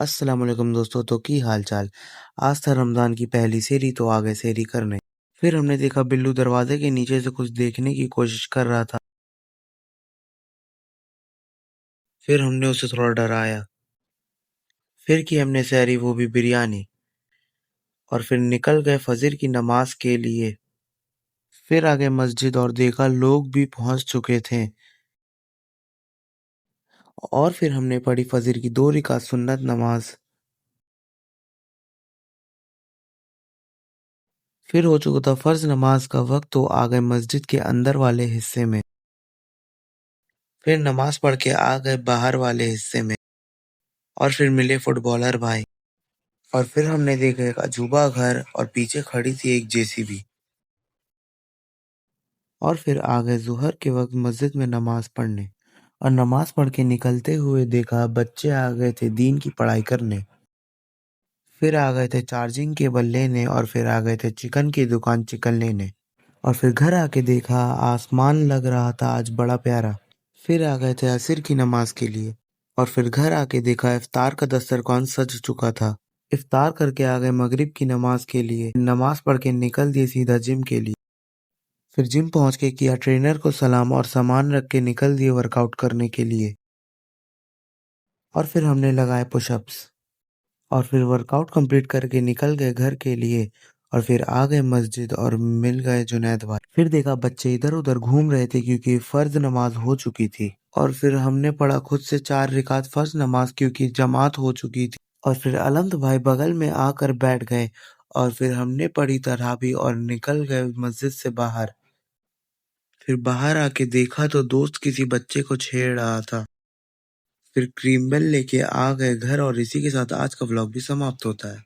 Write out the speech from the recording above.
السلام علیکم دوستو، تو کی حال چال؟ آج تھا رمضان کی پہلی سحری، تو آ گئے سحری کرنے۔ پھر ہم نے دیکھا بلو دروازے کے نیچے سے کچھ دیکھنے کی کوشش کر رہا تھا۔ پھر ہم نے اسے تھوڑا ڈرایا۔ پھر کی ہم نے سحری، وہ بھی بریانی، اور پھر نکل گئے فجر کی نماز کے لیے۔ پھر آگے مسجد اور دیکھا لوگ بھی پہنچ چکے تھے، اور پھر ہم نے پڑھی فجر کی 2 رکعت سنت نماز۔ پھر ہو چکا تھا فرض نماز کا وقت، تو آ گئے مسجد کے اندر والے حصے میں۔ پھر نماز پڑھ کے آ گئے باہر والے حصے میں، اور پھر ملے فٹ بالر بھائی۔ اور پھر ہم نے دیکھا ایک عجوبہ گھر، اور پیچھے کھڑی تھی ایک JCB۔ اور پھر آ گئے ظہر کے وقت مسجد میں نماز پڑھنے، اور نماز پڑھ کے نکلتے ہوئے دیکھا بچے آ گئے تھے دین کی پڑھائی کرنے۔ پھر آ گئے تھے چارجنگ کیبل لینے، اور پھر آ گئے تھے چکن کی دکان چکن لینے۔ اور پھر گھر آ کے دیکھا آسمان لگ رہا تھا آج بڑا پیارا۔ پھر آ گئے تھے عصر کی نماز کے لیے، اور پھر گھر آ کے دیکھا افطار کا دسترخوان سج چکا تھا۔ افطار کر کے آ گئے مغرب کی نماز کے لیے، نماز پڑھ کے نکل دیے سیدھا جم کے لیے۔ پھر جم پہنچ کے کیا ٹرینر کو سلام، اور سامان رکھ کے نکل دیے ورک آؤٹ کرنے کے لیے۔ اور پھر ہم نے لگائے پش اپس، اور پھر ورک آؤٹ کمپلیٹ کر کے نکل گئے گھر کے لیے۔ اور پھر آ گئے مسجد اور مل گئے جنید بھائی۔ پھر دیکھا بچے ادھر ادھر گھوم رہے تھے کیونکہ فرض نماز ہو چکی تھی، اور پھر ہم نے پڑھا خود سے 4 رکعت فرض نماز کیونکہ جماعت ہو چکی تھی۔ اور پھر علمد بھائی بغل میں آ کر بیٹھ گئے، اور پھر ہم نے پڑھی تراویح اور نکل گئے مسجد سے باہر۔ پھر باہر آ کے دیکھا تو دوست کسی بچے کو چھیڑ رہا تھا۔ پھر کریم بیل لے کے آ گئے گھر، اور اسی کے ساتھ آج کا ولاگ بھی سماپت ہوتا ہے۔